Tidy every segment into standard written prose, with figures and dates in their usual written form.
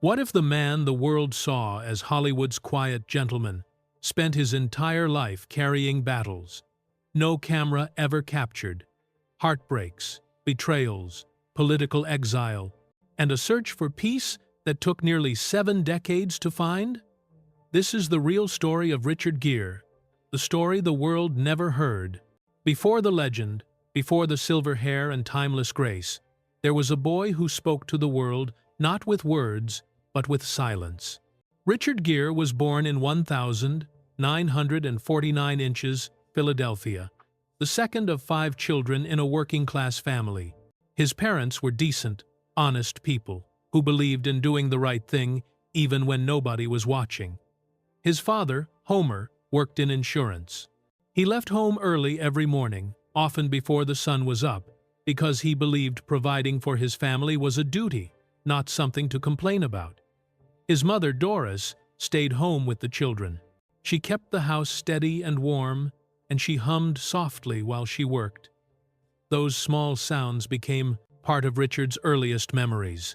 What if the man the world saw as Hollywood's quiet gentleman spent his entire life carrying battles no camera ever captured, heartbreaks, betrayals, political exile, and a search for peace that took nearly 7 decades to find? This is the real story of Richard Gere, the story the world never heard. Before the legend, before the silver hair and timeless grace, there was a boy who spoke to the world not with words, but with silence. Richard Gere was born in 1949 inches, Philadelphia, the second of 5 children in a working-class family. His parents were decent, honest people who believed in doing the right thing even when nobody was watching. His father, Homer, worked in insurance. He left home early every morning, often before the sun was up, because he believed providing for his family was a duty, not something to complain about. His mother, Doris, stayed home with the children. She kept the house steady and warm, and she hummed softly while she worked. Those small sounds became part of Richard's earliest memories.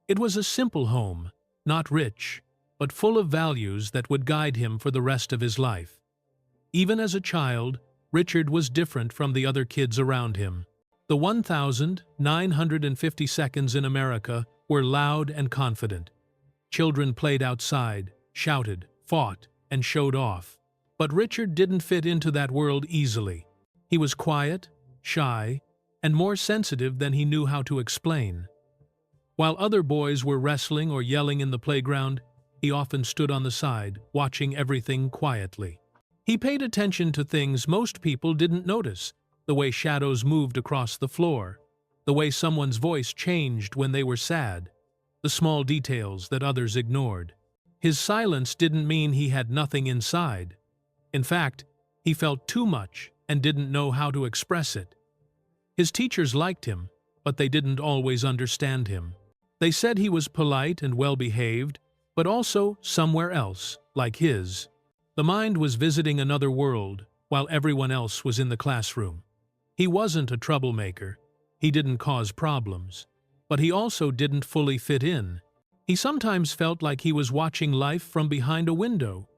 It was a simple home, not rich, but full of values that would guide him for the rest of his life. Even as a child, Richard was different from the other kids around him. The 1,950 seconds in America were loud and confident. Children played outside, shouted, fought, and showed off. But Richard didn't fit into that world easily. He was quiet, shy, and more sensitive than he knew how to explain. While other boys were wrestling or yelling in the playground, he often stood on the side, watching everything quietly. He paid attention to things most people didn't notice, the way shadows moved across the floor, the way someone's voice changed when they were sad, the small details that others ignored. His silence didn't mean he had nothing inside. In fact, he felt too much and didn't know how to express it. His teachers liked him, but they didn't always understand him. They said he was polite and well-behaved, but also somewhere else, like his. The mind was visiting another world, while everyone else was in the classroom. He wasn't a troublemaker. He didn't cause problems. But he also didn't fully fit in. He sometimes felt like he was watching life from behind a window.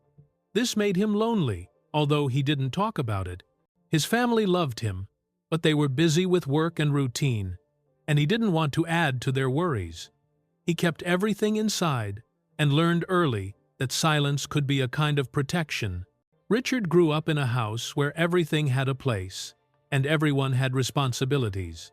This made him lonely, although he didn't talk about it. His family loved him, but they were busy with work and routine, and he didn't want to add to their worries. He kept everything inside and learned early that silence could be a kind of protection. Richard grew up in a house where everything had a place, and everyone had responsibilities.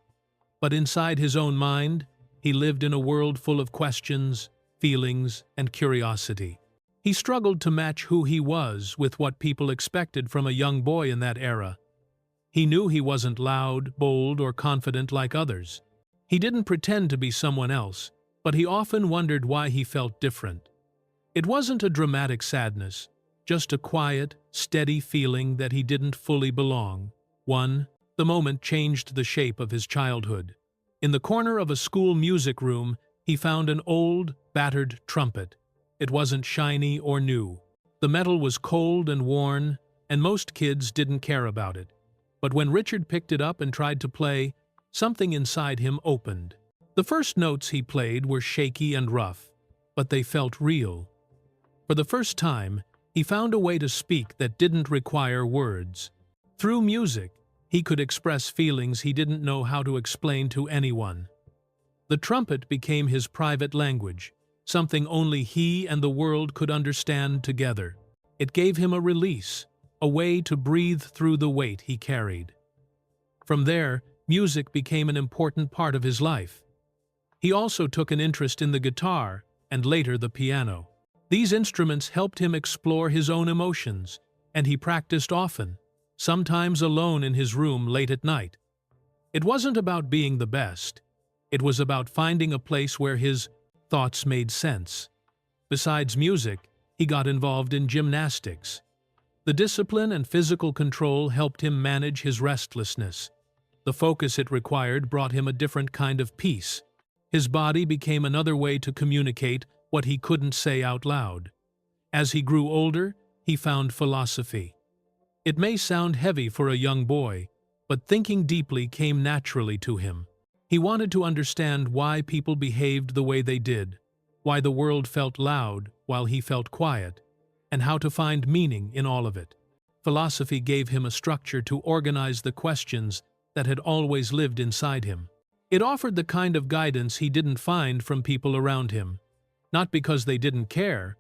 But inside his own mind, he lived in a world full of questions, feelings, and curiosity. He struggled to match who he was with what people expected from a young boy in that era. He knew he wasn't loud, bold, or confident like others. He didn't pretend to be someone else, but he often wondered why he felt different. It wasn't a dramatic sadness, just a quiet, steady feeling that he didn't fully belong. The moment changed the shape of his childhood. In the corner of a school music room, he found an old, battered trumpet. It wasn't shiny or new. The metal was cold and worn, and most kids didn't care about it. But when Richard picked it up and tried to play, something inside him opened. The first notes he played were shaky and rough, but they felt real. For the first time, he found a way to speak that didn't require words. Through music, he could express feelings he didn't know how to explain to anyone. The trumpet became his private language, something only he and the world could understand together. It gave him a release, a way to breathe through the weight he carried. From there, music became an important part of his life. He also took an interest in the guitar and later the piano. These instruments helped him explore his own emotions, and he practiced often, sometimes alone in his room late at night. It wasn't about being the best. It was about finding a place where his thoughts made sense. Besides music, he got involved in gymnastics. The discipline and physical control helped him manage his restlessness. The focus it required brought him a different kind of peace. His body became another way to communicate what he couldn't say out loud. As he grew older, he found philosophy. It may sound heavy for a young boy, but thinking deeply came naturally to him. He wanted to understand why people behaved the way they did, why the world felt loud while he felt quiet, and how to find meaning in all of it. Philosophy gave him a structure to organize the questions that had always lived inside him. It offered the kind of guidance he didn't find from people around him, not because they didn't care,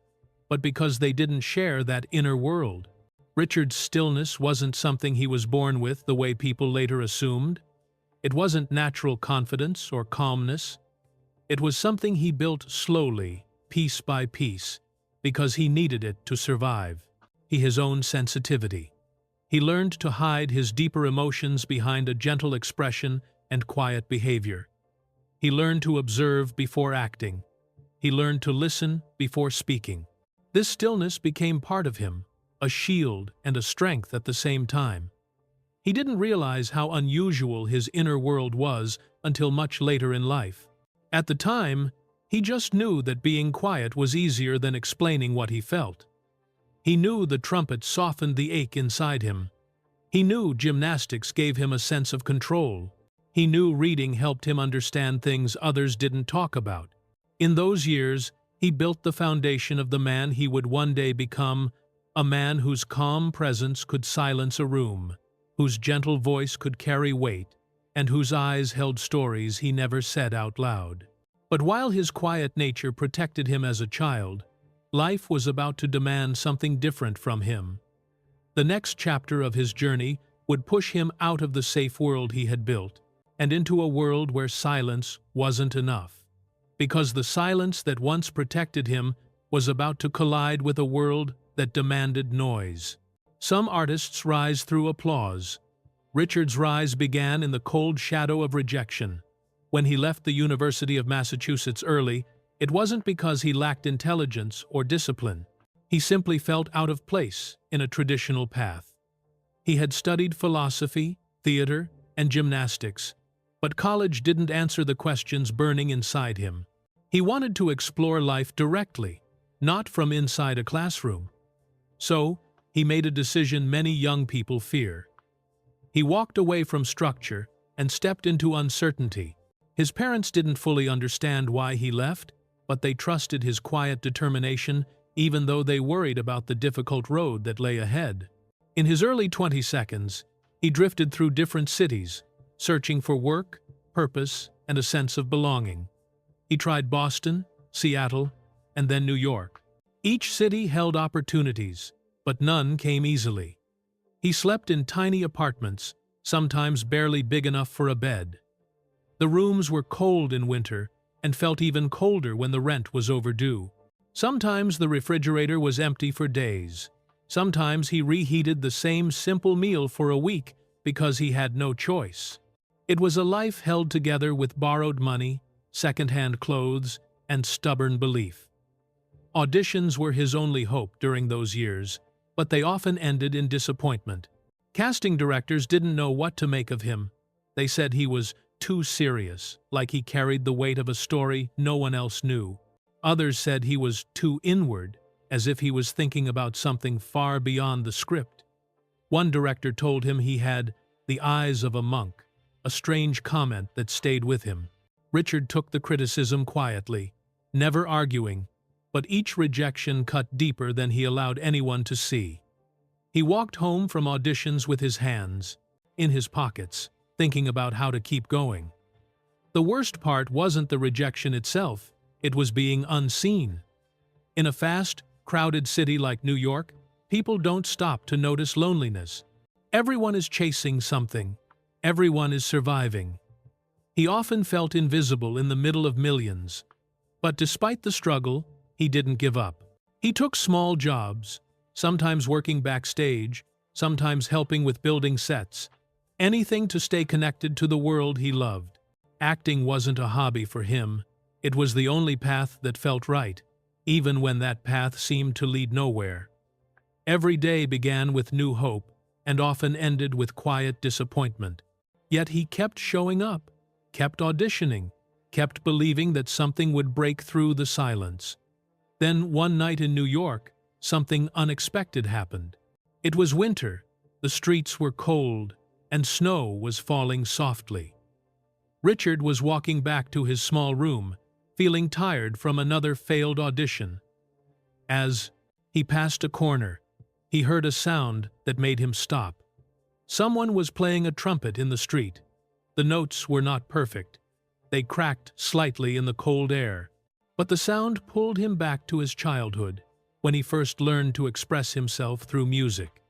but because they didn't share that inner world. Richard's stillness wasn't something he was born with the way people later assumed. It wasn't natural confidence or calmness. It was something he built slowly, piece by piece, because he needed it to survive. His own sensitivity. He learned to hide his deeper emotions behind a gentle expression and quiet behavior. He learned to observe before acting. He learned to listen before speaking. This stillness became part of him, a shield and a strength at the same time. He didn't realize how unusual his inner world was until much later in life. At the time, he just knew that being quiet was easier than explaining what he felt. He knew the trumpet softened the ache inside him. He knew gymnastics gave him a sense of control. He knew reading helped him understand things others didn't talk about. In those years, he built the foundation of the man he would one day become, a man whose calm presence could silence a room, whose gentle voice could carry weight, and whose eyes held stories he never said out loud. But while his quiet nature protected him as a child, life was about to demand something different from him. The next chapter of his journey would push him out of the safe world he had built, and into a world where silence wasn't enough. Because the silence that once protected him was about to collide with a world that demanded noise. Some artists rise through applause. Richard's rise began in the cold shadow of rejection. When he left the University of Massachusetts early, it wasn't because he lacked intelligence or discipline. He simply felt out of place in a traditional path. He had studied philosophy, theater, and gymnastics, but college didn't answer the questions burning inside him. He wanted to explore life directly, not from inside a classroom. So, he made a decision many young people fear. He walked away from structure and stepped into uncertainty. His parents didn't fully understand why he left, but they trusted his quiet determination even though they worried about the difficult road that lay ahead. In his early 20s, he drifted through different cities, searching for work, purpose, and a sense of belonging. He tried Boston, Seattle, and then New York. Each city held opportunities, but none came easily. He slept in tiny apartments, sometimes barely big enough for a bed. The rooms were cold in winter and felt even colder when the rent was overdue. Sometimes the refrigerator was empty for days. Sometimes he reheated the same simple meal for a week because he had no choice. It was a life held together with borrowed money, second-hand clothes, and stubborn belief. Auditions were his only hope during those years, but they often ended in disappointment. Casting directors didn't know what to make of him. They said he was too serious, like he carried the weight of a story no one else knew. Others said he was too inward, as if he was thinking about something far beyond the script. One director told him he had the eyes of a monk, a strange comment that stayed with him. Richard took the criticism quietly, never arguing, but each rejection cut deeper than he allowed anyone to see. He walked home from auditions with his hands in his pockets, thinking about how to keep going. The worst part wasn't the rejection itself, it was being unseen. In a fast, crowded city like New York, people don't stop to notice loneliness. Everyone is chasing something. Everyone is surviving. He often felt invisible in the middle of millions. But despite the struggle, he didn't give up. He took small jobs, sometimes working backstage, sometimes helping with building sets. Anything to stay connected to the world he loved. Acting wasn't a hobby for him. It was the only path that felt right, even when that path seemed to lead nowhere. Every day began with new hope and often ended with quiet disappointment. Yet he kept showing up, kept auditioning, kept believing that something would break through the silence. Then one night in New York, something unexpected happened. It was winter, the streets were cold, and snow was falling softly. Richard was walking back to his small room, feeling tired from another failed audition. As he passed a corner, he heard a sound that made him stop. Someone was playing a trumpet in the street. The notes were not perfect. They cracked slightly in the cold air. But the sound pulled him back to his childhood, when he first learned to express himself through music.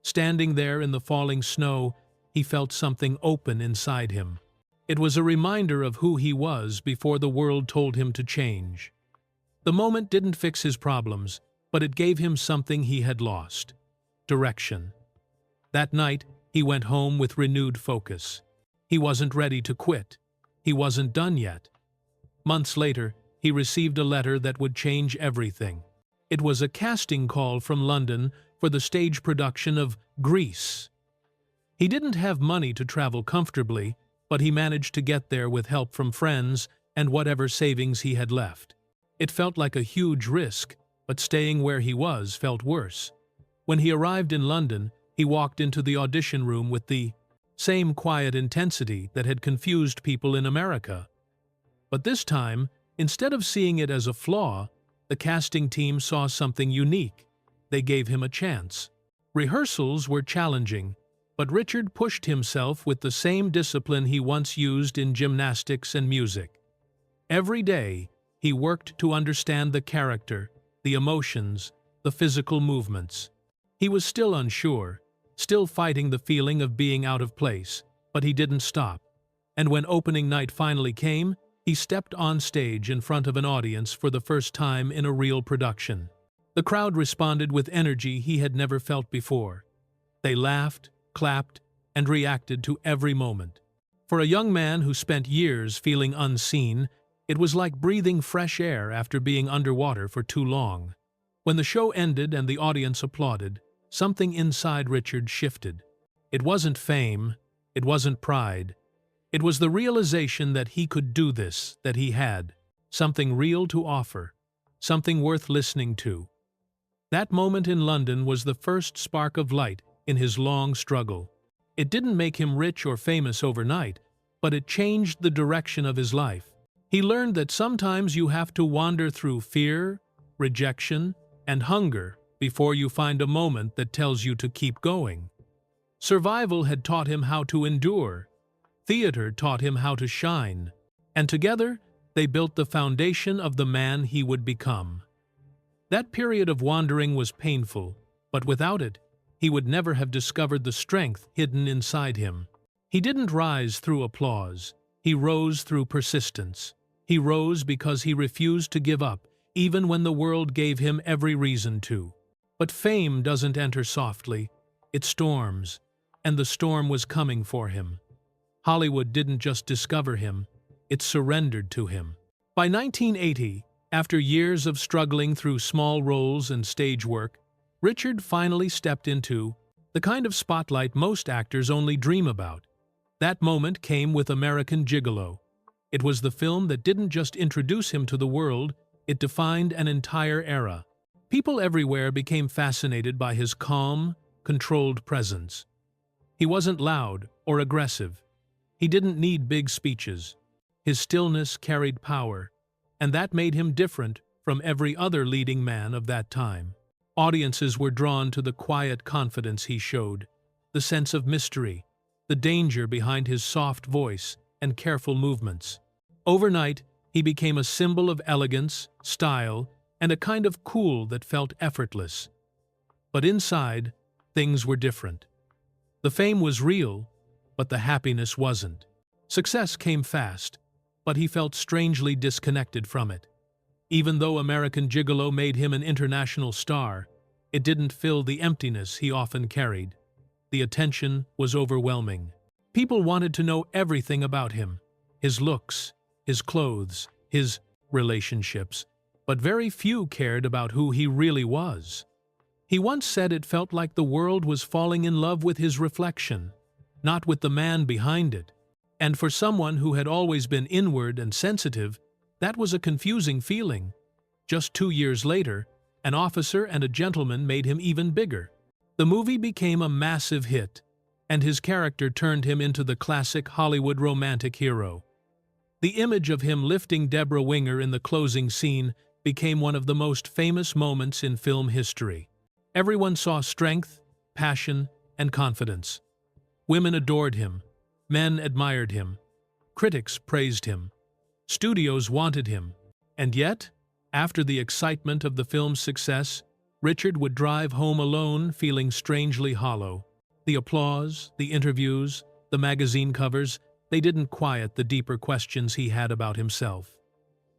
Standing there in the falling snow, he felt something open inside him. It was a reminder of who he was before the world told him to change. The moment didn't fix his problems, but it gave him something he had lost: direction. That night, he went home with renewed focus. He wasn't ready to quit. He wasn't done yet. Months later, he received a letter that would change everything. It was a casting call from London for the stage production of Grease. He didn't have money to travel comfortably, but he managed to get there with help from friends and whatever savings he had left. It felt like a huge risk, but staying where he was felt worse. When he arrived in London, he walked into the audition room with the same quiet intensity that had confused people in America. But this time, instead of seeing it as a flaw, the casting team saw something unique. They gave him a chance. Rehearsals were challenging, but Richard pushed himself with the same discipline he once used in gymnastics and music. Every day, he worked to understand the character, the emotions, the physical movements. He was still unsure, still fighting the feeling of being out of place, but he didn't stop. And when opening night finally came, he stepped on stage in front of an audience for the first time in a real production. The crowd responded with energy he had never felt before. They laughed, clapped, and reacted to every moment. For a young man who spent years feeling unseen, it was like breathing fresh air after being underwater for too long. When the show ended and the audience applauded, something inside Richard shifted. It wasn't fame, it wasn't pride. It was the realization that he could do this, that he had something real to offer, something worth listening to. That moment in London was the first spark of light in his long struggle. It didn't make him rich or famous overnight, but it changed the direction of his life. He learned that sometimes you have to wander through fear, rejection, and hunger before you find a moment that tells you to keep going. Survival had taught him how to endure. Theater taught him how to shine. And together, they built the foundation of the man he would become. That period of wandering was painful, but without it, he would never have discovered the strength hidden inside him. He didn't rise through applause. He rose through persistence. He rose because he refused to give up, even when the world gave him every reason to. But fame doesn't enter softly. It storms, and the storm was coming for him. Hollywood didn't just discover him, it surrendered to him. By 1980, after years of struggling through small roles and stage work, Richard finally stepped into the kind of spotlight most actors only dream about. That moment came with American Gigolo. It was the film that didn't just introduce him to the world, it defined an entire era. People everywhere became fascinated by his calm, controlled presence. He wasn't loud or aggressive. He didn't need big speeches. His stillness carried power, and that made him different from every other leading man of that time. Audiences were drawn to the quiet confidence he showed, the sense of mystery, the danger behind his soft voice and careful movements. Overnight, he became a symbol of elegance, style, and a kind of cool that felt effortless. But inside, things were different. The fame was real, but the happiness wasn't. Success came fast, but he felt strangely disconnected from it. Even though American Gigolo made him an international star, it didn't fill the emptiness he often carried. The attention was overwhelming. People wanted to know everything about him, his looks, his clothes, his relationships, but very few cared about who he really was. He once said it felt like the world was falling in love with his reflection, not with the man behind it. And for someone who had always been inward and sensitive, that was a confusing feeling. Just 2 years later, An Officer and a Gentleman made him even bigger. The movie became a massive hit, and his character turned him into the classic Hollywood romantic hero. The image of him lifting Deborah Winger in the closing scene became one of the most famous moments in film history. Everyone saw strength, passion, and confidence. Women adored him. Men admired him. Critics praised him. Studios wanted him. And yet, after the excitement of the film's success, Richard would drive home alone feeling strangely hollow. The applause, the interviews, the magazine covers, they didn't quiet the deeper questions he had about himself.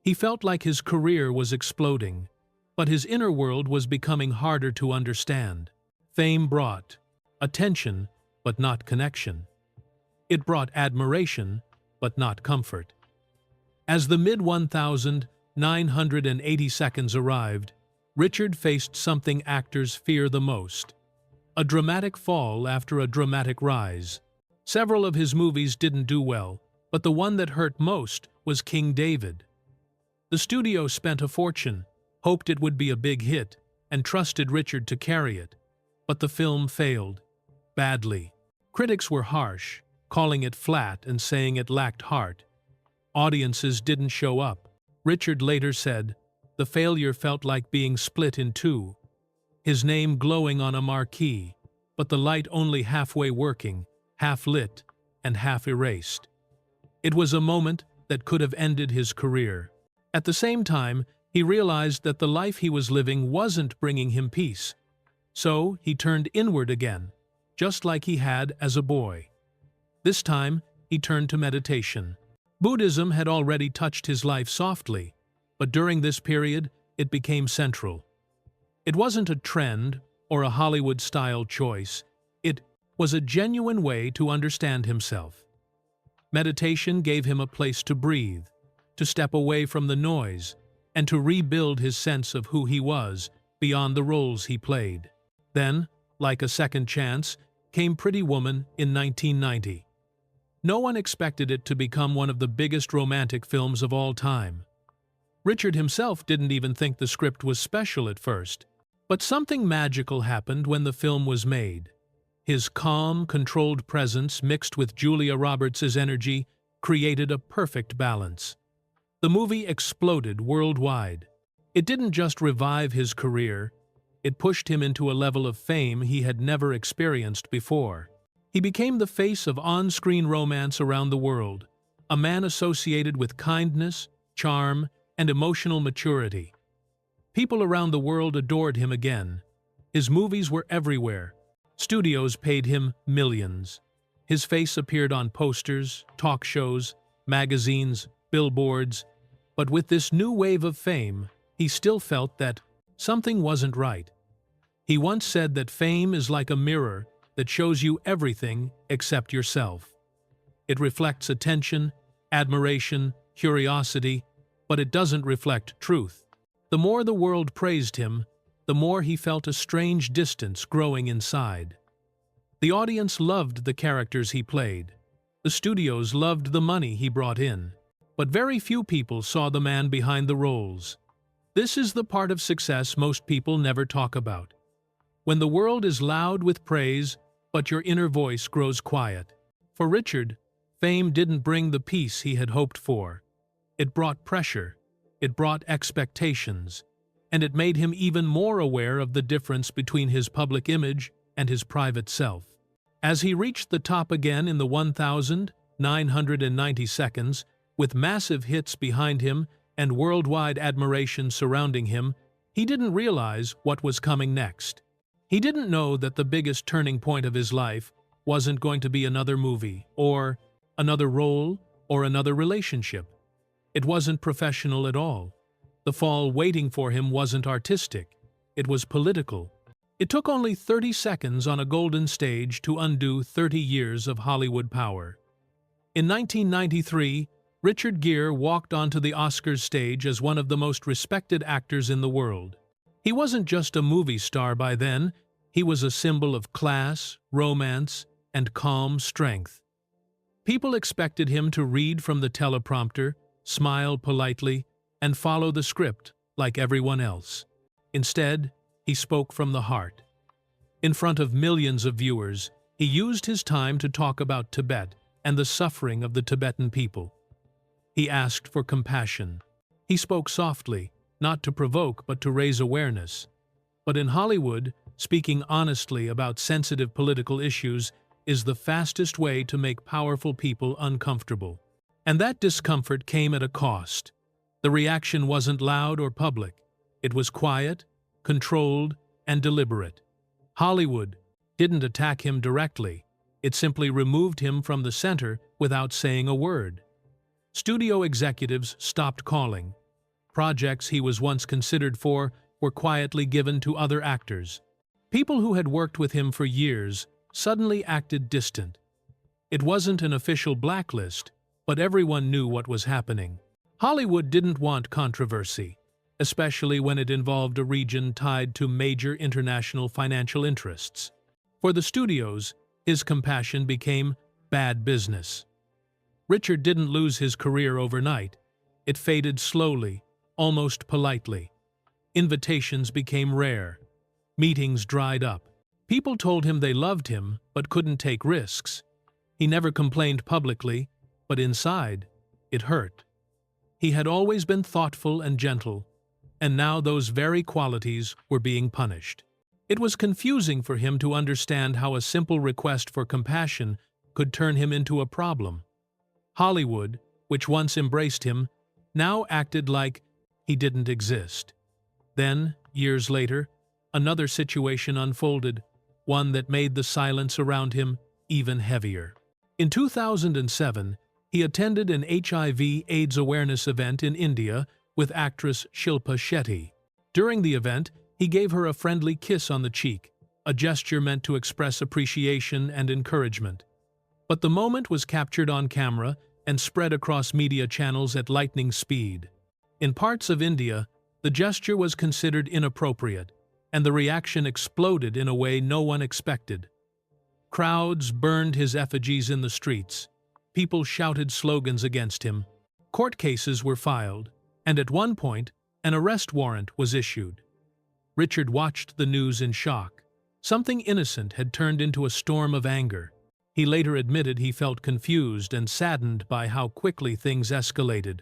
He felt like his career was exploding, but his inner world was becoming harder to understand. Fame brought attention, but not connection. It brought admiration, but not comfort. As the mid-1980s arrived, Richard faced something actors fear the most: a dramatic fall after a dramatic rise. Several of his movies didn't do well, but the one that hurt most was King David. The studio spent a fortune, hoped it would be a big hit, and trusted Richard to carry it. But the film failed. Badly. Critics were harsh, calling it flat and saying it lacked heart. Audiences didn't show up. Richard later said, "The failure felt like being split in two. His name glowing on a marquee, but the light only halfway working, half lit, and half erased." It was a moment that could have ended his career. At the same time, he realized that the life he was living wasn't bringing him peace. So he turned inward again, just like he had as a boy. This time, he turned to meditation. Buddhism had already touched his life softly, but during this period, it became central. It wasn't a trend or a Hollywood-style choice. It was a genuine way to understand himself. Meditation gave him a place to breathe, to step away from the noise, and to rebuild his sense of who he was beyond the roles he played. Then, like a second chance, came Pretty Woman in 1990. No one expected it to become one of the biggest romantic films of all time. Richard himself didn't even think the script was special at first. But something magical happened when the film was made. His calm, controlled presence mixed with Julia Roberts' energy created a perfect balance. The movie exploded worldwide. It didn't just revive his career, it pushed him into a level of fame he had never experienced before. He became the face of on-screen romance around the world, a man associated with kindness, charm, and emotional maturity. People around the world adored him again. His movies were everywhere. Studios paid him millions. His face appeared on posters, talk shows, magazines, billboards. But with this new wave of fame, he still felt that something wasn't right. He once said that fame is like a mirror that shows you everything except yourself. It reflects attention, admiration, curiosity, but it doesn't reflect truth. The more the world praised him, the more he felt a strange distance growing inside. The audience loved the characters he played. The studios loved the money he brought in. But very few people saw the man behind the roles. This is the part of success most people never talk about. When the world is loud with praise, but your inner voice grows quiet. For Richard, fame didn't bring the peace he had hoped for. It brought pressure, it brought expectations, and it made him even more aware of the difference between his public image and his private self. As he reached the top again in the 1,990 seconds, with massive hits behind him and worldwide admiration surrounding him, he didn't realize what was coming next. He didn't know that the biggest turning point of his life wasn't going to be another movie, or another role, or another relationship. It wasn't professional at all. The fall waiting for him wasn't artistic. It was political. It took only 30 seconds on a golden stage to undo 30 years of Hollywood power. In 1993, Richard Gere walked onto the Oscars stage as one of the most respected actors in the world. He wasn't just a movie star by then, he was a symbol of class, romance, and calm strength. People expected him to read from the teleprompter, smile politely, and follow the script like everyone else. Instead, he spoke from the heart. In front of millions of viewers, he used his time to talk about Tibet and the suffering of the Tibetan people. He asked for compassion. He spoke softly, not to provoke but to raise awareness. But in Hollywood, speaking honestly about sensitive political issues is the fastest way to make powerful people uncomfortable. And that discomfort came at a cost. The reaction wasn't loud or public. It was quiet, controlled, and deliberate. Hollywood didn't attack him directly. It simply removed him from the center without saying a word. Studio executives stopped calling. Projects he was once considered for were quietly given to other actors. People who had worked with him for years suddenly acted distant. It wasn't an official blacklist, but everyone knew what was happening. Hollywood didn't want controversy, especially when it involved a region tied to major international financial interests. For the studios, his compassion became bad business. Richard didn't lose his career overnight. It faded slowly, almost politely. Invitations became rare. Meetings dried up. People told him they loved him but couldn't take risks. He never complained publicly, but inside, it hurt. He had always been thoughtful and gentle, and now those very qualities were being punished. It was confusing for him to understand how a simple request for compassion could turn him into a problem. Hollywood, which once embraced him, now acted like he didn't exist. Then, years later, another situation unfolded, one that made the silence around him even heavier. In 2007, he attended an HIV/AIDS awareness event in India with actress Shilpa Shetty. During the event, he gave her a friendly kiss on the cheek, a gesture meant to express appreciation and encouragement. But the moment was captured on camera and spread across media channels at lightning speed. In parts of India, the gesture was considered inappropriate, and the reaction exploded in a way no one expected. Crowds burned his effigies in the streets. People shouted slogans against him. Court cases were filed, and at one point, an arrest warrant was issued. Richard watched the news in shock. Something innocent had turned into a storm of anger. He later admitted he felt confused and saddened by how quickly things escalated.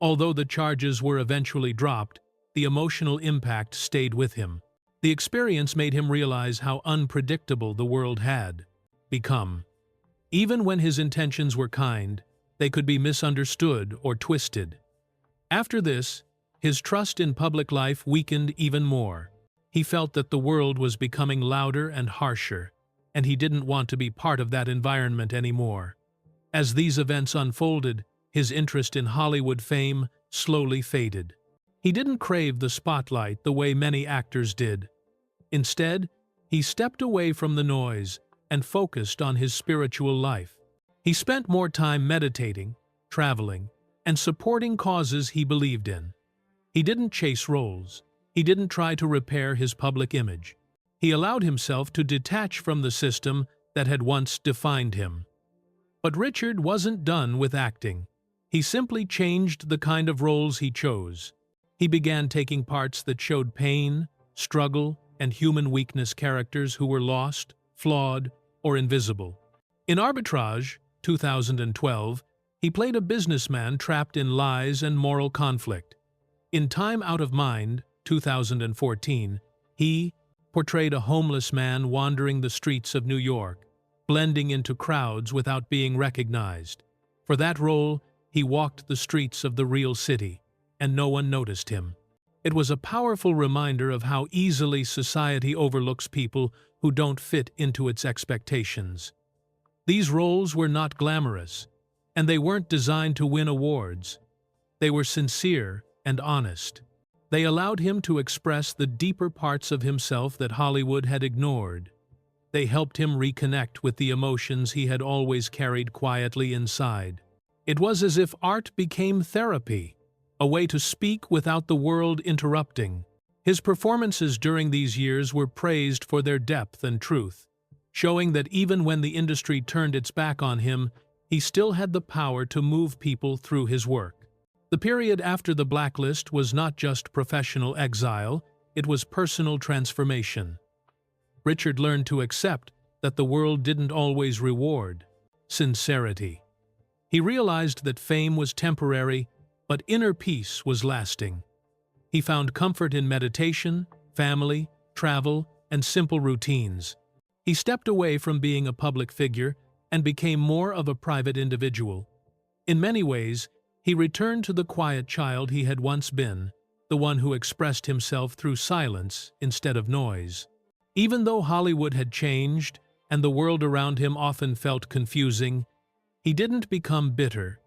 Although the charges were eventually dropped, the emotional impact stayed with him. The experience made him realize how unpredictable the world had become. Even when his intentions were kind, they could be misunderstood or twisted. After this, his trust in public life weakened even more. He felt that the world was becoming louder and harsher, and he didn't want to be part of that environment anymore. As these events unfolded, his interest in Hollywood fame slowly faded. He didn't crave the spotlight the way many actors did. Instead, he stepped away from the noise and focused on his spiritual life. He spent more time meditating, traveling, and supporting causes he believed in. He didn't chase roles. He didn't try to repair his public image. He allowed himself to detach from the system that had once defined him. But Richard wasn't done with acting. He simply changed the kind of roles he chose. He began taking parts that showed pain, struggle, and human weakness, characters who were lost, flawed, or invisible. In Arbitrage, 2012, he played a businessman trapped in lies and moral conflict. In Time Out of Mind, 2014, he portrayed a homeless man wandering the streets of New York, blending into crowds without being recognized. For that role, he walked the streets of the real city, and no one noticed him. It was a powerful reminder of how easily society overlooks people who don't fit into its expectations. These roles were not glamorous, and they weren't designed to win awards. They were sincere and honest. They allowed him to express the deeper parts of himself that Hollywood had ignored. They helped him reconnect with the emotions he had always carried quietly inside. It was as if art became therapy, a way to speak without the world interrupting. His performances during these years were praised for their depth and truth, showing that even when the industry turned its back on him, he still had the power to move people through his work. The period after the blacklist was not just professional exile, it was personal transformation. Richard learned to accept that the world didn't always reward sincerity. He realized that fame was temporary, but inner peace was lasting. He found comfort in meditation, family, travel, and simple routines. He stepped away from being a public figure and became more of a private individual. In many ways, he returned to the quiet child he had once been, the one who expressed himself through silence instead of noise. Even though Hollywood had changed and the world around him often felt confusing, he didn't become bitter.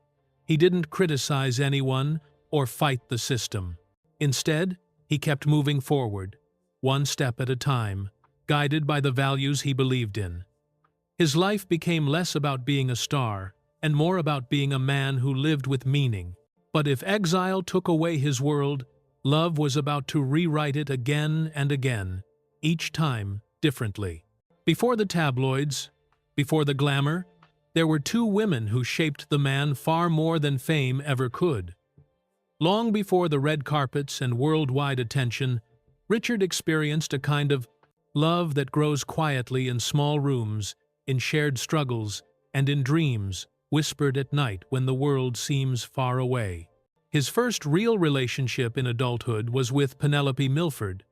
He didn't criticize anyone or fight the system. Instead, he kept moving forward, one step at a time, guided by the values he believed in. His life became less about being a star and more about being a man who lived with meaning. But if exile took away his world, love was about to rewrite it again and again, each time differently. Before the tabloids, before the glamour, there were two women who shaped the man far more than fame ever could. Long before the red carpets and worldwide attention, Richard experienced a kind of love that grows quietly in small rooms, in shared struggles, and in dreams, whispered at night when the world seems far away. His first real relationship in adulthood was with Penelope Milford,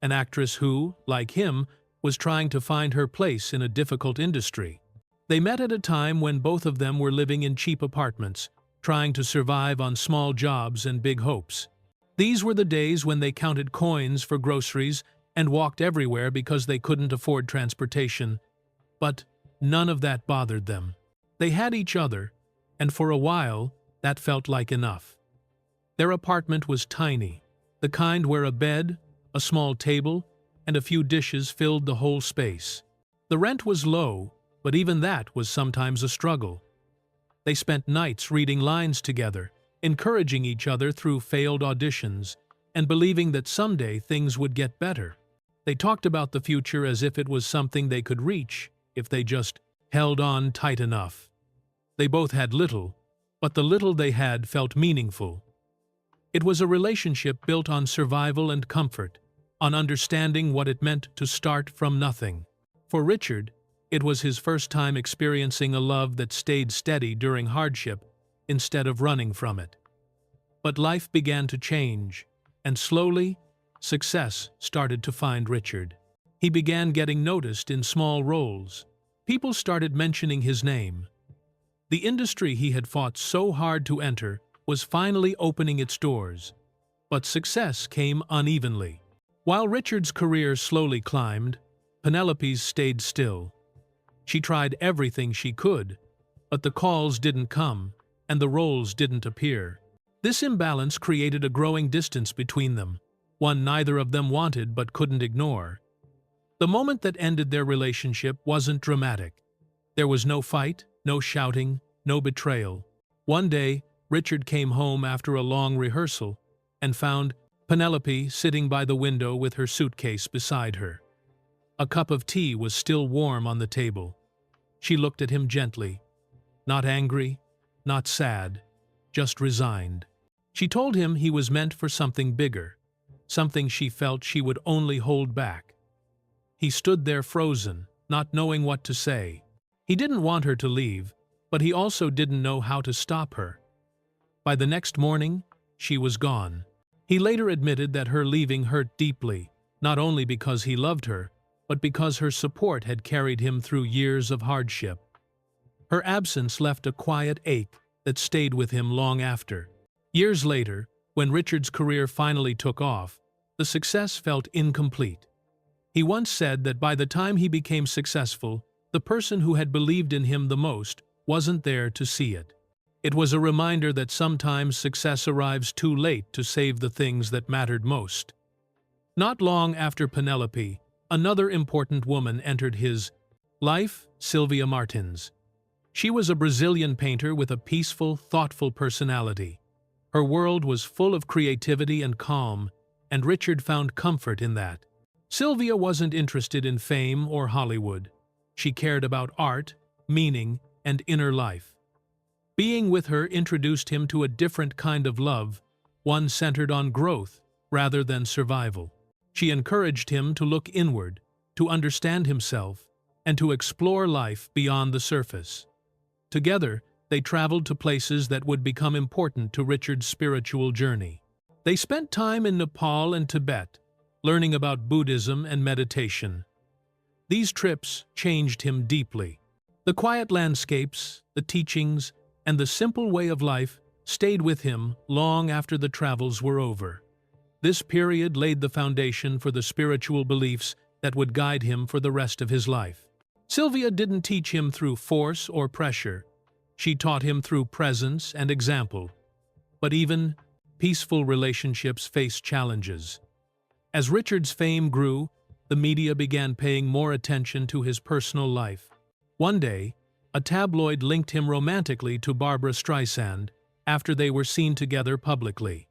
an actress who, like him, was trying to find her place in a difficult industry. They met at a time when both of them were living in cheap apartments, trying to survive on small jobs and big hopes. These were the days when they counted coins for groceries and walked everywhere because they couldn't afford transportation. But none of that bothered them. They had each other, and for a while, that felt like enough. Their apartment was tiny, the kind where a bed, a small table, and a few dishes filled the whole space. The rent was low, but even that was sometimes a struggle. They spent nights reading lines together, encouraging each other through failed auditions, and believing that someday things would get better. They talked about the future as if it was something they could reach if they just held on tight enough. They both had little, but the little they had felt meaningful. It was a relationship built on survival and comfort, on understanding what it meant to start from nothing. For Richard, it was his first time experiencing a love that stayed steady during hardship instead of running from it. But life began to change, and slowly, success started to find Richard. He began getting noticed in small roles. People started mentioning his name. The industry he had fought so hard to enter was finally opening its doors. But success came unevenly. While Richard's career slowly climbed, Penelope's stayed still. She tried everything she could, but the calls didn't come, and the roles didn't appear. This imbalance created a growing distance between them, one neither of them wanted but couldn't ignore. The moment that ended their relationship wasn't dramatic. There was no fight, no shouting, no betrayal. One day, Richard came home after a long rehearsal and found Penelope sitting by the window with her suitcase beside her. A cup of tea was still warm on the table. She looked at him gently, not angry, not sad, just resigned. She told him he was meant for something bigger, something she felt she would only hold back. He stood there frozen, not knowing what to say. He didn't want her to leave, but he also didn't know how to stop her. By the next morning, she was gone. He later admitted that her leaving hurt deeply, not only because he loved her, but because her support had carried him through years of hardship. Her absence left a quiet ache that stayed with him long after. Years later, when Richard's career finally took off, the success felt incomplete. He once said that by the time he became successful, the person who had believed in him the most wasn't there to see it. It was a reminder that sometimes success arrives too late to save the things that mattered most. Not long after Penelope, another important woman entered his life, Sylvia Martins. She was a Brazilian painter with a peaceful, thoughtful personality. Her world was full of creativity and calm, and Richard found comfort in that. Sylvia wasn't interested in fame or Hollywood. She cared about art, meaning, and inner life. Being with her introduced him to a different kind of love, one centered on growth rather than survival. She encouraged him to look inward, to understand himself, and to explore life beyond the surface. Together, they traveled to places that would become important to Richard's spiritual journey. They spent time in Nepal and Tibet, learning about Buddhism and meditation. These trips changed him deeply. The quiet landscapes, the teachings, and the simple way of life stayed with him long after the travels were over. This period laid the foundation for the spiritual beliefs that would guide him for the rest of his life. Sylvia didn't teach him through force or pressure. She taught him through presence and example. But even peaceful relationships face challenges. As Richard's fame grew, the media began paying more attention to his personal life. One day, a tabloid linked him romantically to Barbra Streisand after they were seen together publicly.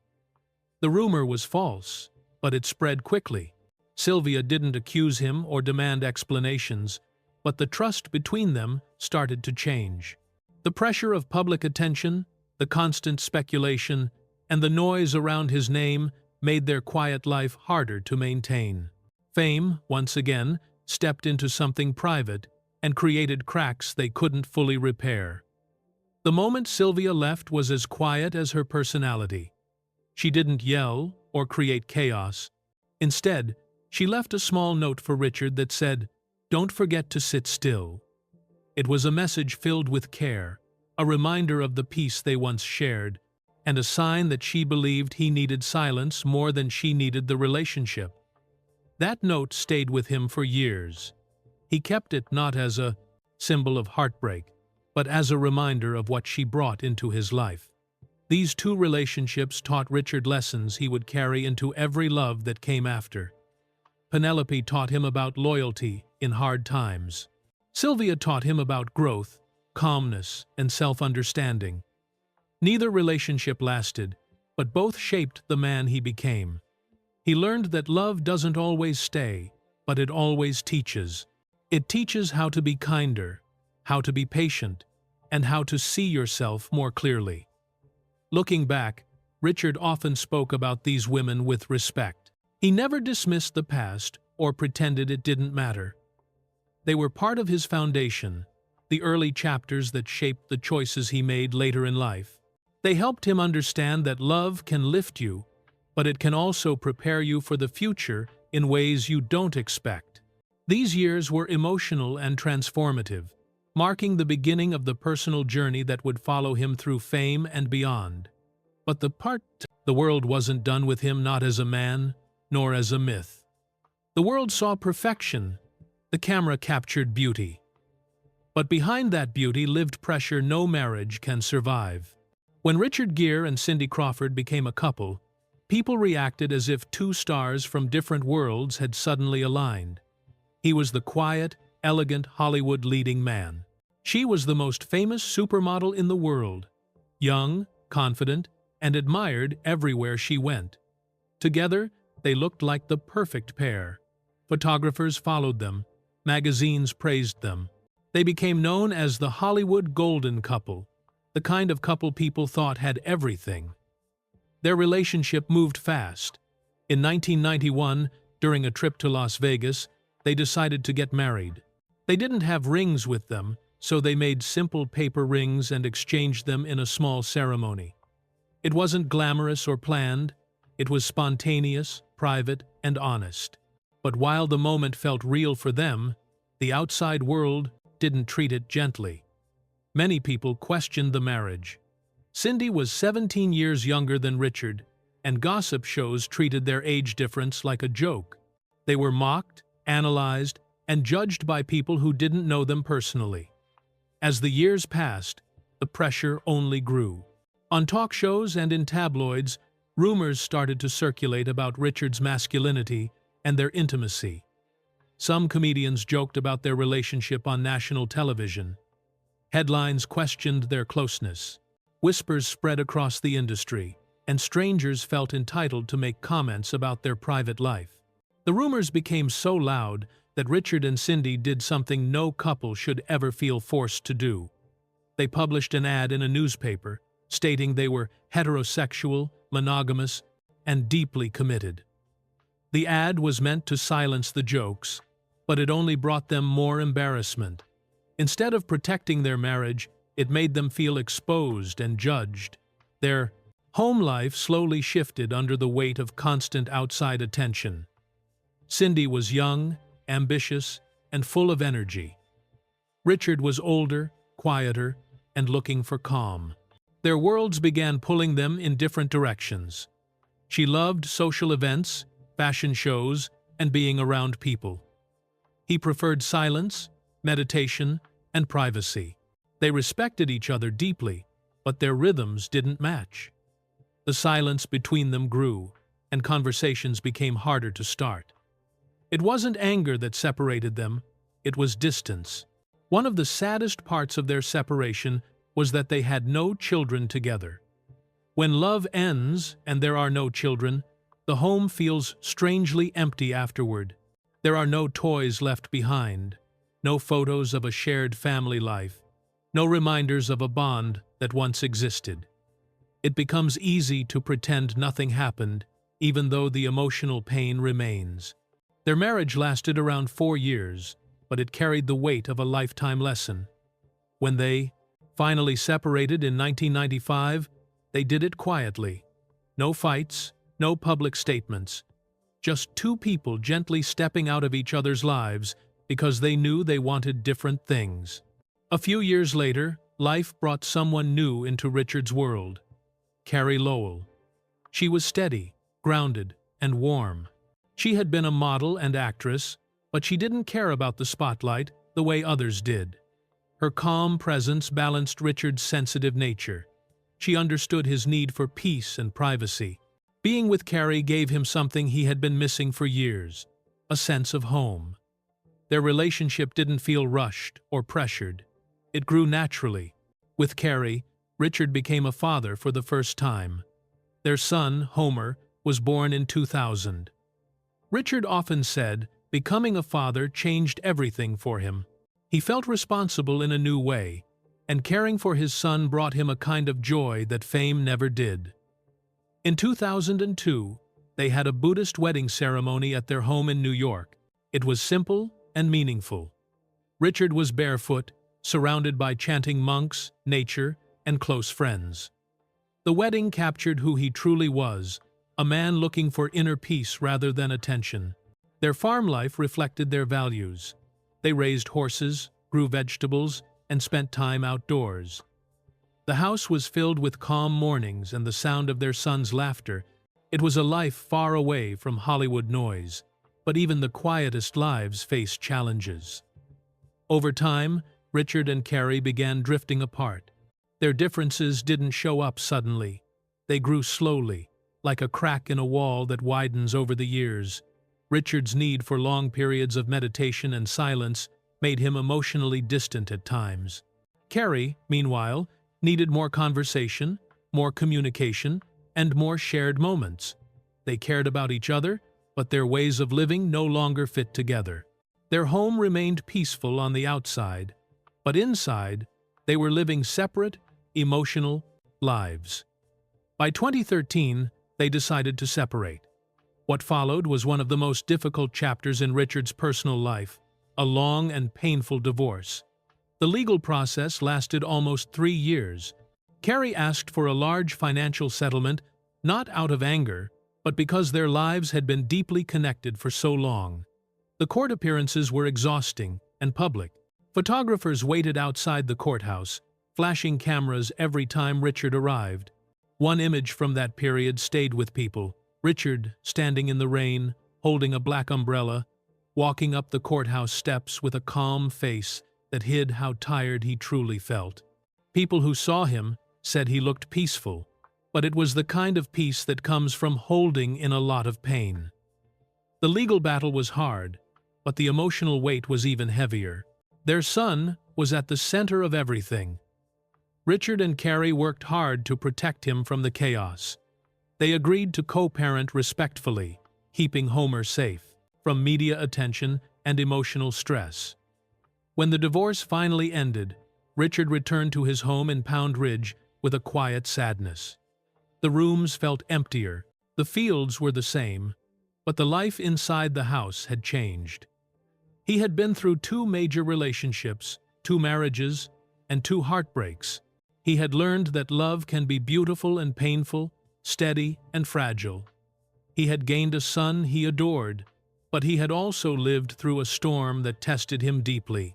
The rumor was false, but it spread quickly. Sylvia didn't accuse him or demand explanations, but the trust between them started to change. The pressure of public attention, the constant speculation, and the noise around his name made their quiet life harder to maintain. Fame, once again, stepped into something private and created cracks they couldn't fully repair. The moment Sylvia left was as quiet as her personality. She didn't yell or create chaos. Instead, she left a small note for Richard that said, "Don't forget to sit still." It was a message filled with care, a reminder of the peace they once shared, and a sign that she believed he needed silence more than she needed the relationship. That note stayed with him for years. He kept it not as a symbol of heartbreak, but as a reminder of what she brought into his life. These two relationships taught Richard lessons he would carry into every love that came after. Penelope taught him about loyalty in hard times. Sylvia taught him about growth, calmness, and self-understanding. Neither relationship lasted, but both shaped the man he became. He learned that love doesn't always stay, but it always teaches. It teaches how to be kinder, how to be patient, and how to see yourself more clearly. Looking back, Richard often spoke about these women with respect. He never dismissed the past or pretended it didn't matter. They were part of his foundation, the early chapters that shaped the choices he made later in life. They helped him understand that love can lift you, but it can also prepare you for the future in ways you don't expect. These years were emotional and transformative, marking the beginning of the personal journey that would follow him through fame and beyond. But the world wasn't done with him, not as a man, nor as a myth. The world saw perfection. The camera captured beauty. But behind that beauty lived pressure no marriage can survive. When Richard Gere and Cindy Crawford became a couple, people reacted as if two stars from different worlds had suddenly aligned. He was the quiet, elegant Hollywood leading man. She was the most famous supermodel in the world, young, confident, and admired everywhere she went. Together, they looked like the perfect pair. Photographers followed them, magazines praised them. They became known as the Hollywood Golden Couple, the kind of couple people thought had everything. Their relationship moved fast. In 1991, during a trip to Las Vegas, they decided to get married. They didn't have rings with them, so they made simple paper rings and exchanged them in a small ceremony. It wasn't glamorous or planned. It was spontaneous, private, and honest. But while the moment felt real for them, the outside world didn't treat it gently. Many people questioned the marriage. Cindy was 17 years younger than Richard, and gossip shows treated their age difference like a joke. They were mocked, analyzed, and judged by people who didn't know them personally. As the years passed, the pressure only grew. On talk shows and in tabloids, rumors started to circulate about Richard's masculinity and their intimacy. Some comedians joked about their relationship on national television. Headlines questioned their closeness. Whispers spread across the industry, and strangers felt entitled to make comments about their private life. The rumors became so loud that Richard and Cindy did something no couple should ever feel forced to do. They published an ad in a newspaper stating they were heterosexual, monogamous, and deeply committed. The ad was meant to silence the jokes, but it only brought them more embarrassment. Instead of protecting their marriage, It made them feel exposed and judged. Their home life slowly shifted under the weight of constant outside attention. Cindy was young, ambitious, and full of energy. Richard was older, quieter, and looking for calm. Their worlds began pulling them in different directions. She loved social events, fashion shows, and being around people. He preferred silence, meditation, and privacy. They respected each other deeply, but their rhythms didn't match. The silence between them grew, and conversations became harder to start. It wasn't anger that separated them, it was distance. One of the saddest parts of their separation was that they had no children together. When love ends and there are no children, the home feels strangely empty afterward. There are no toys left behind, no photos of a shared family life, no reminders of a bond that once existed. It becomes easy to pretend nothing happened, even though the emotional pain remains. Their marriage lasted around 4 years, but it carried the weight of a lifetime lesson. When they finally separated in 1995, they did it quietly. No fights, no public statements. Just two people gently stepping out of each other's lives because they knew they wanted different things. A few years later, life brought someone new into Richard's world. Carrie Lowell. She was steady, grounded, and warm. She had been a model and actress, but she didn't care about the spotlight the way others did. Her calm presence balanced Richard's sensitive nature. She understood his need for peace and privacy. Being with Carrie gave him something he had been missing for years, a sense of home. Their relationship didn't feel rushed or pressured. It grew naturally. With Carrie, Richard became a father for the first time. Their son, Homer, was born in 2000. Richard often said, becoming a father changed everything for him. He felt responsible in a new way, and caring for his son brought him a kind of joy that fame never did. In 2002, they had a Buddhist wedding ceremony at their home in New York. It was simple and meaningful. Richard was barefoot, surrounded by chanting monks, nature, and close friends. The wedding captured who he truly was, a man looking for inner peace rather than attention. Their farm life reflected their values. They raised horses, grew vegetables, and spent time outdoors. The house was filled with calm mornings and the sound of their son's laughter. It was a life far away from Hollywood noise, but even the quietest lives face challenges. Over time, Richard and Carrie began drifting apart. Their differences didn't show up suddenly. They grew slowly, like a crack in a wall that widens over the years. Richard's need for long periods of meditation and silence made him emotionally distant at times. Carrie, meanwhile, needed more conversation, more communication, and more shared moments. They cared about each other, but their ways of living no longer fit together. Their home remained peaceful on the outside, but inside, they were living separate, emotional lives. By 2013, they decided to separate. What followed was one of the most difficult chapters in Richard's personal life, a long and painful divorce. The legal process lasted almost 3 years. Carrie asked for a large financial settlement, not out of anger, but because their lives had been deeply connected for so long. The court appearances were exhausting and public. Photographers waited outside the courthouse, flashing cameras every time Richard arrived. One image from that period stayed with people. Richard, standing in the rain, holding a black umbrella, walking up the courthouse steps with a calm face that hid how tired he truly felt. People who saw him said he looked peaceful, but it was the kind of peace that comes from holding in a lot of pain. The legal battle was hard, but the emotional weight was even heavier. Their son was at the center of everything. Richard and Carrie worked hard to protect him from the chaos. They agreed to co-parent respectfully, keeping Homer safe from media attention and emotional stress. When the divorce finally ended, Richard returned to his home in Pound Ridge with a quiet sadness. The rooms felt emptier, the fields were the same, but the life inside the house had changed. He had been through 2 major relationships, 2 marriages, and 2 heartbreaks. He had learned that love can be beautiful and painful, steady and fragile. He had gained a son he adored, but he had also lived through a storm that tested him deeply.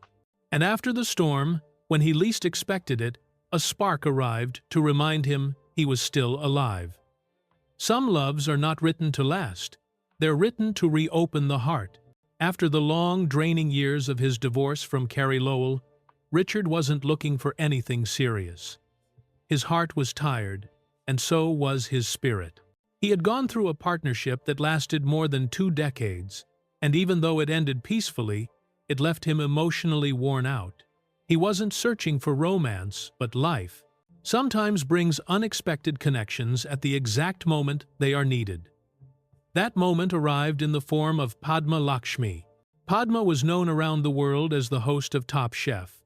And after the storm, when he least expected it, a spark arrived to remind him he was still alive. Some loves are not written to last. They're written to reopen the heart. After the long, draining years of his divorce from Carrie Lowell, Richard wasn't looking for anything serious. His heart was tired, and so was his spirit. He had gone through a partnership that lasted more than 2 decades, and even though it ended peacefully, it left him emotionally worn out. He wasn't searching for romance, but life sometimes brings unexpected connections at the exact moment they are needed. That moment arrived in the form of Padma Lakshmi. Padma was known around the world as the host of Top Chef,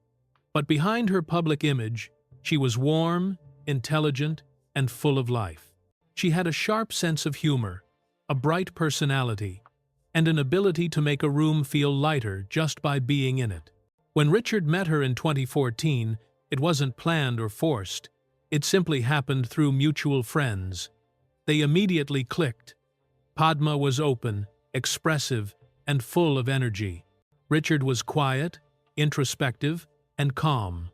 but behind her public image, she was warm, intelligent, and full of life. She had a sharp sense of humor, a bright personality, and an ability to make a room feel lighter just by being in it. When Richard met her in 2014, it wasn't planned or forced. It simply happened through mutual friends. They immediately clicked. Padma was open, expressive, and full of energy. Richard was quiet, introspective, and calm.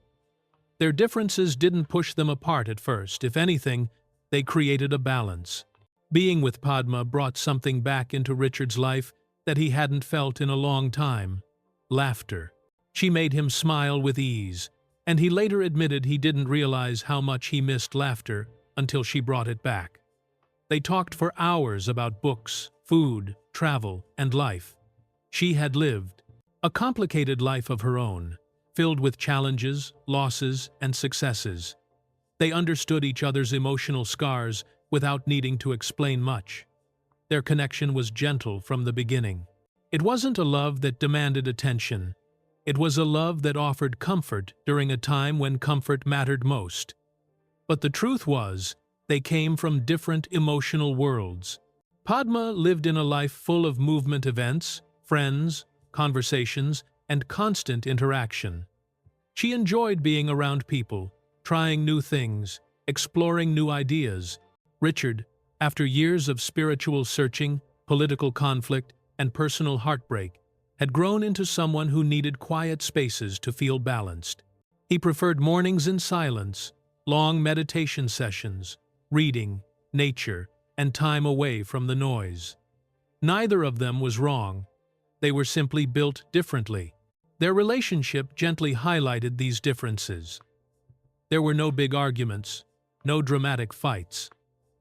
Their differences didn't push them apart at first. If anything, they created a balance. Being with Padma brought something back into Richard's life that he hadn't felt in a long time: laughter. She made him smile with ease, and he later admitted he didn't realize how much he missed laughter until she brought it back. They talked for hours about books, food, travel, and life. She had lived a complicated life of her own, filled with challenges, losses, and successes. They understood each other's emotional scars without needing to explain much. Their connection was gentle from the beginning. It wasn't a love that demanded attention. It was a love that offered comfort during a time when comfort mattered most. But the truth was, they came from different emotional worlds. Padma lived in a life full of movement events, friends, conversations, and constant interaction. She enjoyed being around people, trying new things, exploring new ideas. Richard, after years of spiritual searching, political conflict, and personal heartbreak, had grown into someone who needed quiet spaces to feel balanced. He preferred mornings in silence, long meditation sessions, reading, nature, and time away from the noise. Neither of them was wrong. They were simply built differently. Their relationship gently highlighted these differences. There were no big arguments, no dramatic fights.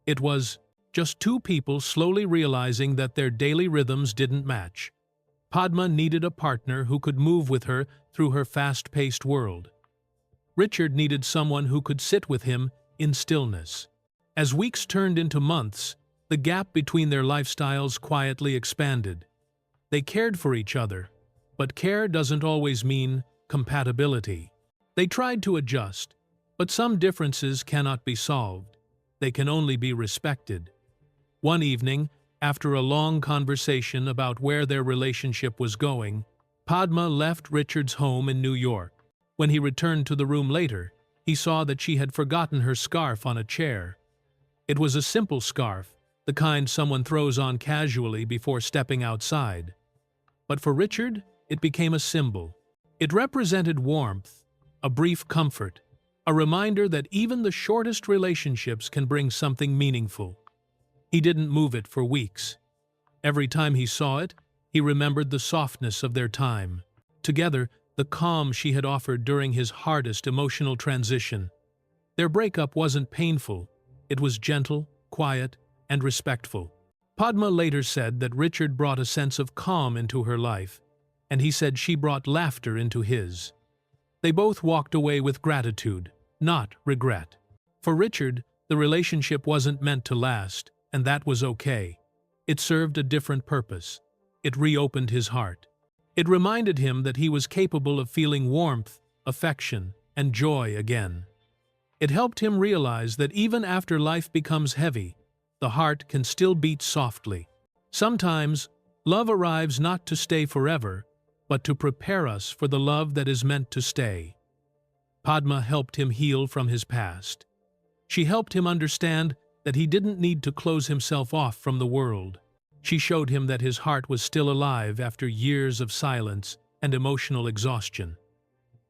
It was just 2 people slowly realizing that their daily rhythms didn't match. Padma needed a partner who could move with her through her fast-paced world. Richard needed someone who could sit with him in stillness. As weeks turned into months, the gap between their lifestyles quietly expanded. They cared for each other, but care doesn't always mean compatibility. They tried to adjust, but some differences cannot be solved. They can only be respected. One evening, after a long conversation about where their relationship was going, Padma left Richard's home in New York. When he returned to the room later, he saw that she had forgotten her scarf on a chair. It was a simple scarf, the kind someone throws on casually before stepping outside. But for Richard, it became a symbol. It represented warmth, a brief comfort, a reminder that even the shortest relationships can bring something meaningful. He didn't move it for weeks. Every time he saw it, he remembered the softness of their time. Together, the calm she had offered during his hardest emotional transition. Their breakup wasn't painful. It was gentle, quiet, and respectful. Padma later said that Richard brought a sense of calm into her life, and he said she brought laughter into his. They both walked away with gratitude, not regret. For Richard, the relationship wasn't meant to last, and that was okay. It served a different purpose. It reopened his heart. It reminded him that he was capable of feeling warmth, affection, and joy again. It helped him realize that even after life becomes heavy, the heart can still beat softly. Sometimes, love arrives not to stay forever, but to prepare us for the love that is meant to stay. Padma helped him heal from his past. She helped him understand that he didn't need to close himself off from the world. She showed him that his heart was still alive after years of silence and emotional exhaustion.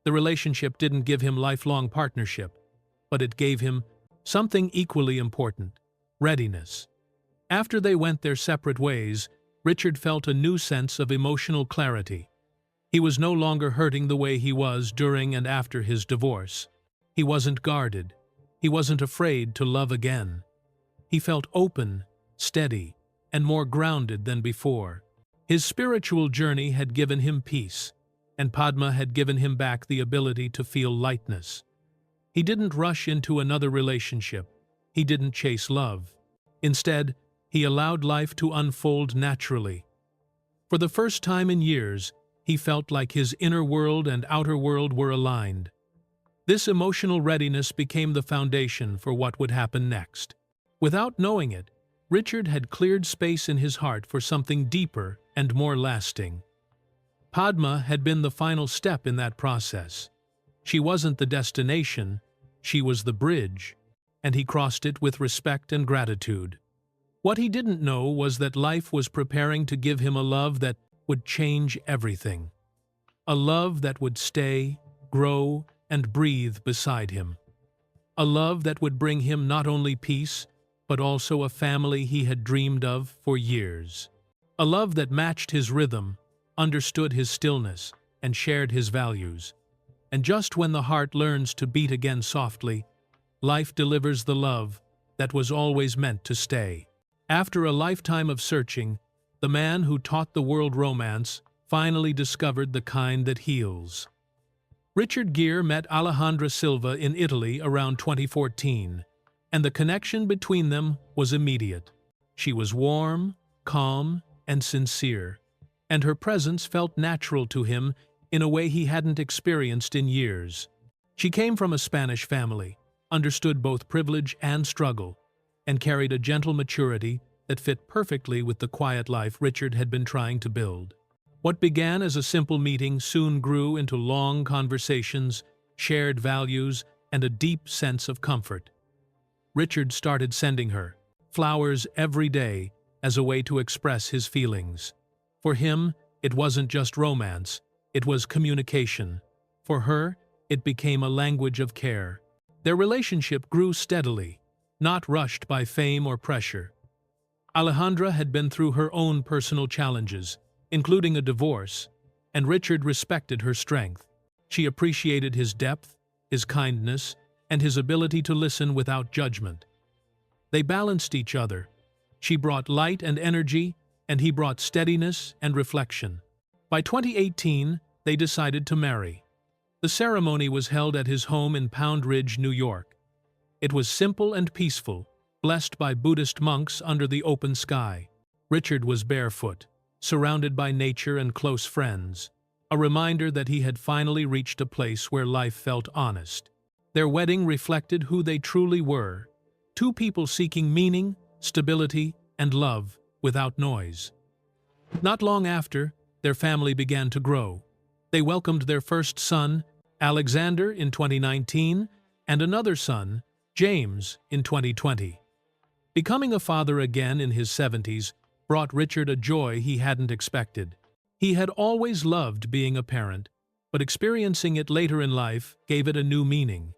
The relationship didn't give him lifelong partnership, but it gave him something equally important: readiness. After they went their separate ways, Richard felt a new sense of emotional clarity. He was no longer hurting the way he was during and after his divorce. He wasn't guarded. He wasn't afraid to love again. He felt open, steady, and more grounded than before. His spiritual journey had given him peace, and Padma had given him back the ability to feel lightness. He didn't rush into another relationship. He didn't chase love. Instead, he allowed life to unfold naturally. For the first time in years, he felt like his inner world and outer world were aligned. This emotional readiness became the foundation for what would happen next. Without knowing it, Richard had cleared space in his heart for something deeper and more lasting. Padma had been the final step in that process. She wasn't the destination, she was the bridge, and he crossed it with respect and gratitude. What he didn't know was that life was preparing to give him a love that would change everything. A love that would stay, grow, and breathe beside him. A love that would bring him not only peace, but also a family he had dreamed of for years. A love that matched his rhythm, understood his stillness, and shared his values. And just when the heart learns to beat again softly, life delivers the love that was always meant to stay. After a lifetime of searching, the man who taught the world romance finally discovered the kind that heals. Richard Gere met Alejandra Silva in Italy around 2014, and the connection between them was immediate. She was warm, calm, and sincere, and her presence felt natural to him in a way he hadn't experienced in years. She came from a Spanish family, understood both privilege and struggle, and carried a gentle maturity that fit perfectly with the quiet life Richard had been trying to build. What began as a simple meeting soon grew into long conversations, shared values, and a deep sense of comfort. Richard started sending her flowers every day as a way to express his feelings. For him, it wasn't just romance, it was communication. For her, it became a language of care. Their relationship grew steadily, not rushed by fame or pressure. Alejandra had been through her own personal challenges, including a divorce, and Richard respected her strength. She appreciated his depth, his kindness, and his ability to listen without judgment. They balanced each other. She brought light and energy, and he brought steadiness and reflection. By 2018, they decided to marry. The ceremony was held at his home in Pound Ridge, New York. It was simple and peaceful, blessed by Buddhist monks under the open sky. Richard was barefoot, surrounded by nature and close friends, a reminder that he had finally reached a place where life felt honest. Their wedding reflected who they truly were, two people seeking meaning, stability, and love without noise. Not long after, their family began to grow. They welcomed their first son, Alexander, in 2019, and another son, James, in 2020. Becoming a father again in his 70s brought Richard a joy he hadn't expected. He had always loved being a parent, but experiencing it later in life gave it a new meaning.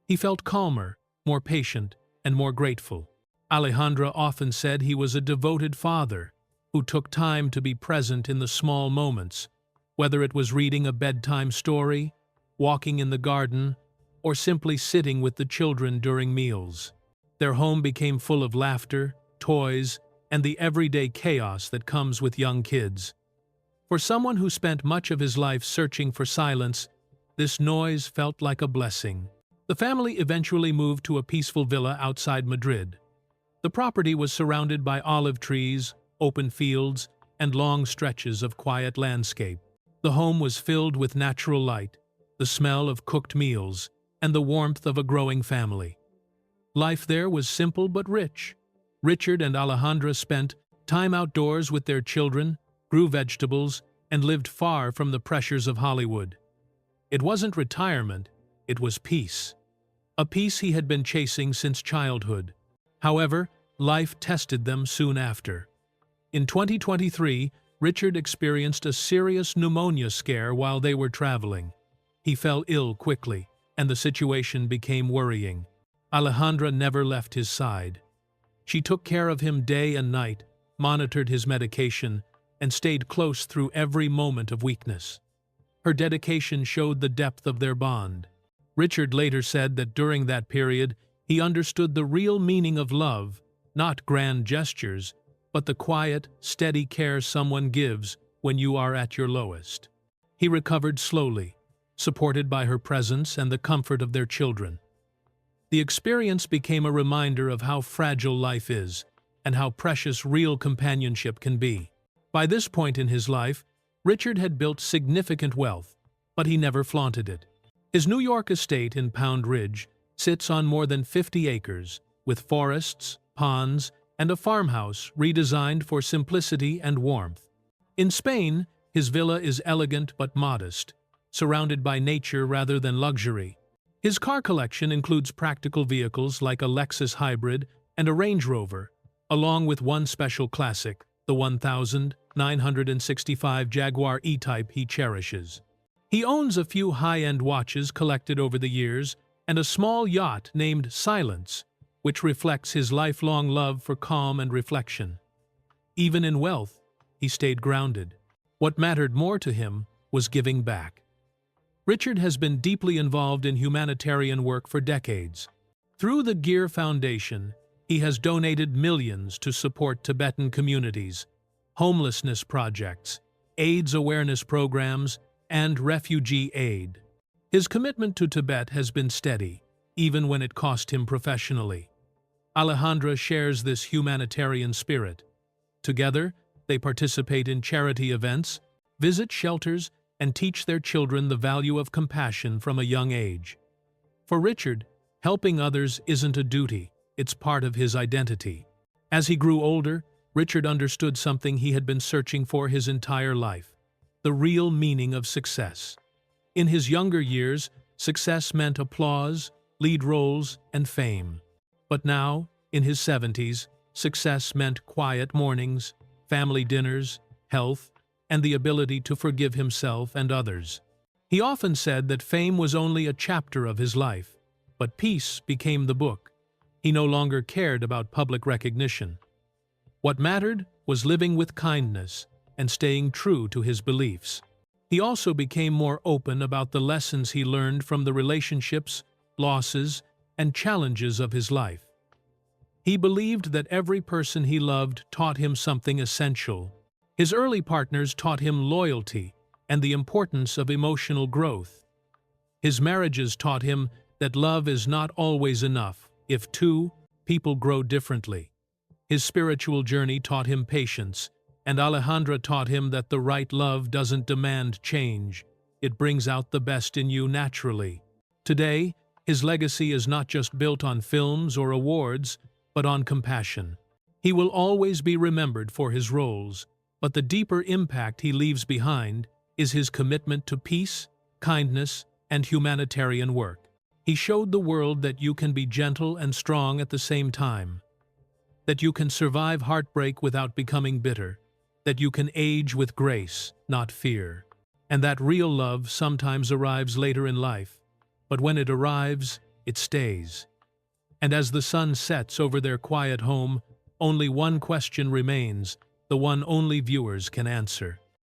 He felt calmer, more patient, and more grateful. Alejandra often said he was a devoted father who took time to be present in the small moments, whether it was reading a bedtime story, walking in the garden, or simply sitting with the children during meals. Their home became full of laughter, toys, and the everyday chaos that comes with young kids. For someone who spent much of his life searching for silence, this noise felt like a blessing. The family eventually moved to a peaceful villa outside Madrid. The property was surrounded by olive trees, open fields, and long stretches of quiet landscape. The home was filled with natural light, the smell of cooked meals, and the warmth of a growing family. Life there was simple but rich. Richard and Alejandra spent time outdoors with their children, grew vegetables, and lived far from the pressures of Hollywood. It wasn't retirement, It was peace. A peace he had been chasing since childhood. However, life tested them soon after. In 2023, Richard experienced a serious pneumonia scare while they were traveling. He fell ill quickly, and the situation became worrying. Alejandra never left his side. She took care of him day and night, monitored his medication, and stayed close through every moment of weakness. Her dedication showed the depth of their bond. Richard later said that during that period, he understood the real meaning of love, not grand gestures, but the quiet, steady care someone gives when you are at your lowest. He recovered slowly, supported by her presence and the comfort of their children. The experience became a reminder of how fragile life is and how precious real companionship can be. By this point in his life, Richard had built significant wealth, but he never flaunted it. His New York estate in Pound Ridge sits on more than 50 acres, with forests, ponds, and a farmhouse redesigned for simplicity and warmth. In Spain, his villa is elegant but modest, surrounded by nature rather than luxury. His car collection includes practical vehicles like a Lexus hybrid and a Range Rover, along with one special classic, the 1965 Jaguar E-Type he cherishes. He owns a few high-end watches collected over the years and a small yacht named Silence, which reflects his lifelong love for calm and reflection. Even in wealth, he stayed grounded. What mattered more to him was giving back. Richard has been deeply involved in humanitarian work for decades. Through the Gere Foundation, he has donated millions to support Tibetan communities, homelessness projects, AIDS awareness programs, and refugee aid. His commitment to Tibet has been steady, even when it cost him professionally. Alejandra shares this humanitarian spirit. Together, they participate in charity events, visit shelters, and teach their children the value of compassion from a young age. For Richard, helping others isn't a duty, it's part of his identity. As he grew older, Richard understood something he had been searching for his entire life: the real meaning of success. In his younger years, success meant applause, lead roles, and fame. But now, in his 70s, success meant quiet mornings, family dinners, health, and the ability to forgive himself and others. He often said that fame was only a chapter of his life, but peace became the book. He no longer cared about public recognition. What mattered was living with kindness and staying true to his beliefs. He also became more open about the lessons he learned from the relationships, losses, and challenges of his life. He believed that every person he loved taught him something essential. His early partners taught him loyalty and the importance of emotional growth. His marriages taught him that love is not always enough if two people grow differently. His spiritual journey taught him patience, and Alejandra taught him that the right love doesn't demand change. It brings out the best in you naturally. Today, his legacy is not just built on films or awards, but on compassion. He will always be remembered for his roles, but the deeper impact he leaves behind is his commitment to peace, kindness, and humanitarian work. He showed the world that you can be gentle and strong at the same time, that you can survive heartbreak without becoming bitter, that you can age with grace, not fear, and that real love sometimes arrives later in life, but when it arrives, it stays. And as the sun sets over their quiet home, only one question remains, the one only viewers can answer.